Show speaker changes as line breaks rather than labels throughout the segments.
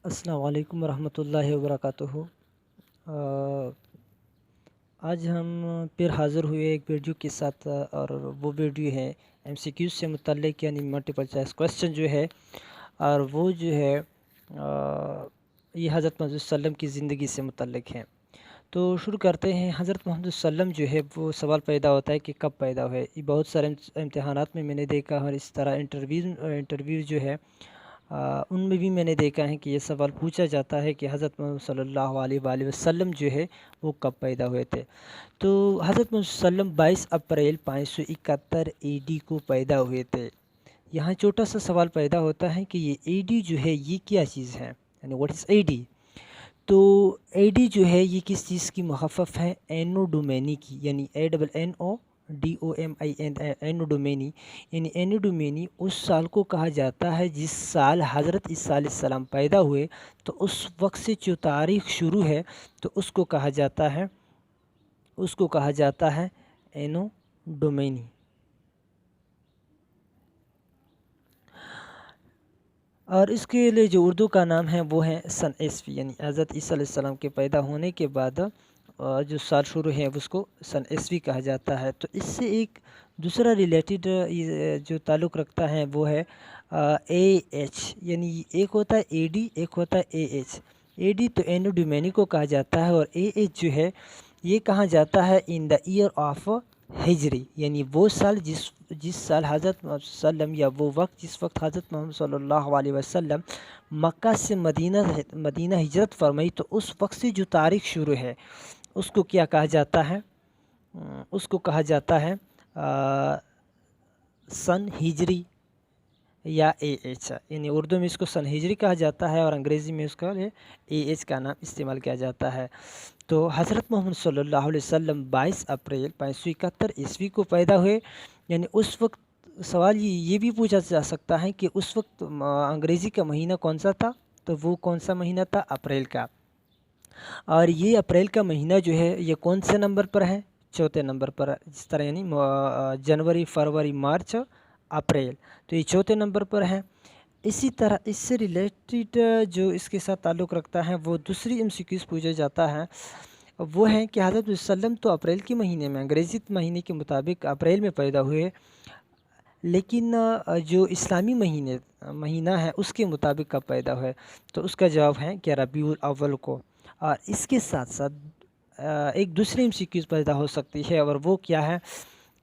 السلام علیکم ورحمۃ اللہ وبرکاتہ۔ آج ہم پھر حاضر ہوئے ایک ویڈیو کے ساتھ، اور وہ ویڈیو ہے ایم سی کیو سے متعلق، یعنی ملٹیپل چوائس کویسچن جو ہے، اور وہ جو ہے یہ حضرت محمد صلی اللہ علیہ وسلم کی زندگی سے متعلق ہے۔ تو شروع کرتے ہیں۔ حضرت محمد صلی اللہ علیہ وسلم جو ہے وہ سوال پیدا ہوتا ہے کہ کب پیدا ہوئے۔ یہ بہت سارے امتحانات میں نے دیکھا، اور اس طرح انٹرویو جو ہے ان میں بھی میں نے دیکھا ہے کہ یہ سوال پوچھا جاتا ہے کہ حضرت محمد صلی اللہ علیہ وآلہ وسلم جو ہے وہ کب پیدا ہوئے تھے۔ تو حضرت محمد صلی اللہ علیہ وسلم 22 اپریل 571 اے ڈی کو پیدا ہوئے تھے۔ یہاں چھوٹا سا سوال پیدا ہوتا ہے کہ یہ اے ڈی جو ہے یہ کیا چیز ہے، یعنی واٹ از اے ڈی؟ تو اے ڈی جو ہے یہ کس چیز کی مخفف ہے؟ اینو ڈومینی کی، یعنی ANNODOMIN، اینو ڈومینی، یعنی اینو ڈومینی اس سال کو کہا جاتا ہے جس سال حضرت عیسیٰ علیہ السلام پیدا ہوئے۔ تو اس وقت سے جو تاریخ شروع ہے تو اس کو کہا جاتا ہے اینو ڈومینی۔ اور اس کے لیے جو اردو کا نام ہے وہ ہے سن عیسوی، یعنی حضرت عیسیٰ علیہ السلام کے پیدا ہونے کے بعد جو سال شروع ہے اس کو سن عیسوی کہا جاتا ہے۔ تو اس سے ایک دوسرا ریلیٹڈ جو تعلق رکھتا ہے وہ ہے AH، یعنی ایک ہوتا ہے اے ڈی، ایک ہوتا ہے AH۔ اے ڈی تو اینو ڈومینی کو کہا جاتا ہے، اور AH جو ہے یہ کہا جاتا ہے ان دا ایئر آف ہجری، یعنی وہ سال جس سال حضرت محمد صلی اللہ علیہ وسلم، یا وہ وقت جس وقت حضرت محمد صلی اللہ علیہ وسلم مکہ سے مدینہ ہجرت فرمائی، تو اس وقت سے جو تاریخ شروع ہے اس کو کیا کہا جاتا ہے؟ اس کو کہا جاتا ہے سن ہجری یا AH، یعنی اردو میں اس کو سن ہجری کہا جاتا ہے، اور انگریزی میں اس کا AH کا نام استعمال کیا جاتا ہے۔ تو حضرت محمد صلی اللہ علیہ وسلم 22 اپریل 571 عیسوی کو پیدا ہوئے، یعنی اس وقت سوال یہ بھی پوچھا جا سکتا ہے کہ اس وقت انگریزی کا مہینہ کون سا تھا؟ تو وہ کون سا مہینہ تھا؟ اپریل کا۔ اور یہ اپریل کا مہینہ جو ہے یہ کون سے نمبر پر ہے؟ چوتھے نمبر پر، جس طرح یعنی جنوری، فروری، مارچ، اپریل، تو یہ چوتھے نمبر پر ہے۔ اسی طرح اس سے ریلیٹڈ جو اس کے ساتھ تعلق رکھتا ہے وہ دوسری MCQs پوچھا جاتا ہے، وہ ہے کہ حضرت وسلم تو اپریل کے مہینے میں، انگریزی مہینے کے مطابق اپریل میں پیدا ہوئے، لیکن جو اسلامی مہینہ ہے اس کے مطابق کب پیدا ہوئے؟ تو اس کا جواب ہے کہ ربیع الاول کو۔ اور اس کے ساتھ ساتھ ایک دوسری MCQs پیدا ہو سکتی ہے، اور وہ کیا ہے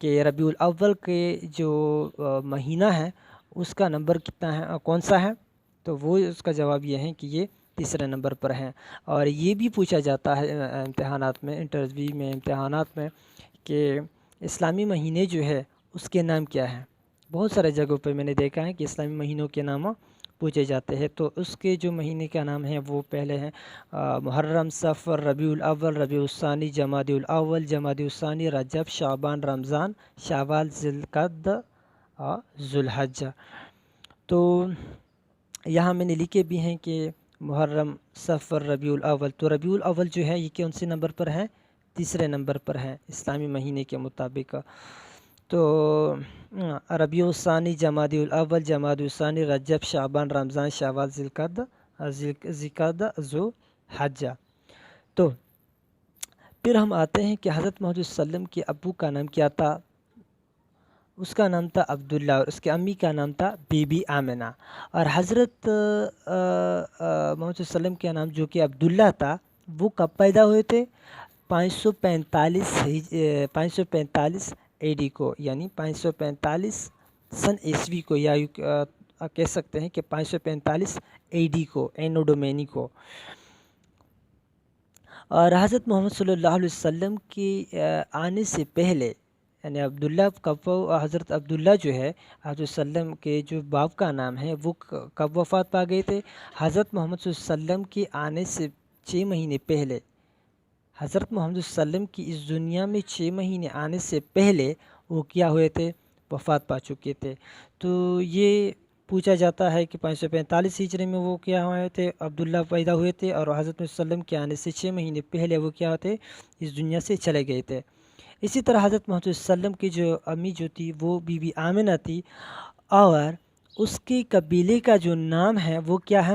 کہ ربیع الاول کے جو مہینہ ہے اس کا نمبر کتنا ہے، کون سا ہے؟ تو وہ اس کا جواب یہ ہے کہ یہ تیسرے نمبر پر ہے۔ اور یہ بھی پوچھا جاتا ہے امتحانات میں، انٹرویو میں، امتحانات میں، کہ اسلامی مہینے جو ہے اس کے نام کیا ہے۔ بہت سارے جگہوں پہ میں نے دیکھا ہے کہ اسلامی مہینوں کے نام پوچھے جاتے ہیں۔ تو اس کے جو مہینے کا نام ہے وہ پہلے ہیں محرم، صفر، ربیع الاول، ربیع الثانی، جمادی الاول، جمادی الثانی، رجب، شعبان، رمضان، شوال، ذوالقعدہ اور ذوالحجہ۔ تو یہاں میں نے لکھے بھی ہیں کہ محرم، صفر، ربیع الاول۔ تو ربیع الاول جو ہے یہ کون سے نمبر پر ہے؟ تیسرے نمبر پر ہے اسلامی مہینے کے مطابق۔ تو ربیع الثانی، جمادی الاول، جمادی الثانی، رجب، شعبان، رمضان، شوال، ذوالقعدہ، ذوالحجہ۔ تو پھر ہم آتے ہیں کہ حضرت محمد صلی اللہ علیہ وسلم کے ابو کا نام کیا تھا؟ اس کا نام تھا عبداللہ، اور اس کے امی کا نام تھا بی بی آمنہ۔ اور حضرت محمد صلی اللہ علیہ وسلم کا نام جو کہ عبداللہ تھا وہ کب پیدا ہوئے تھے؟ 545 اے ڈی کو، یعنی 545 سن عیسوی کو، یا کہہ سکتے ہیں کہ 545 اے ڈی کو، اینو ڈومینی کو۔ اور حضرت محمد صلی اللہ علیہ وسلم کے آنے سے پہلے، یعنی عبداللہ حضرت عبداللہ جو ہے حضرت وسلم کے جو باپ کا نام ہے وہ کب وفات پا گئے تھے؟ حضرت محمد صلی اللہ علیہ وسلم کے آنے سے 6 مہینے پہلے، حضرت محمد صلی اللہ علیہ وسلم کی اس دنیا میں 6 مہینے آنے سے پہلے وہ کیا ہوئے تھے؟ وفات پا چکے تھے۔ تو یہ پوچھا جاتا ہے کہ 545 ہجری میں وہ کیا ہوئے تھے؟ عبداللہ پیدا ہوئے تھے، اور حضرت محمد صلی اللہ علیہ وسلم کے آنے سے 6 مہینے پہلے وہ کیا ہوتے؟ اس دنیا سے چلے گئے تھے۔ اسی طرح حضرت محمد صلی اللہ علیہ وسلم کی جو امی جو تھی وہ بی بی آمنہ تھی، اور اس کے قبیلے کا جو نام ہے وہ کیا ہے؟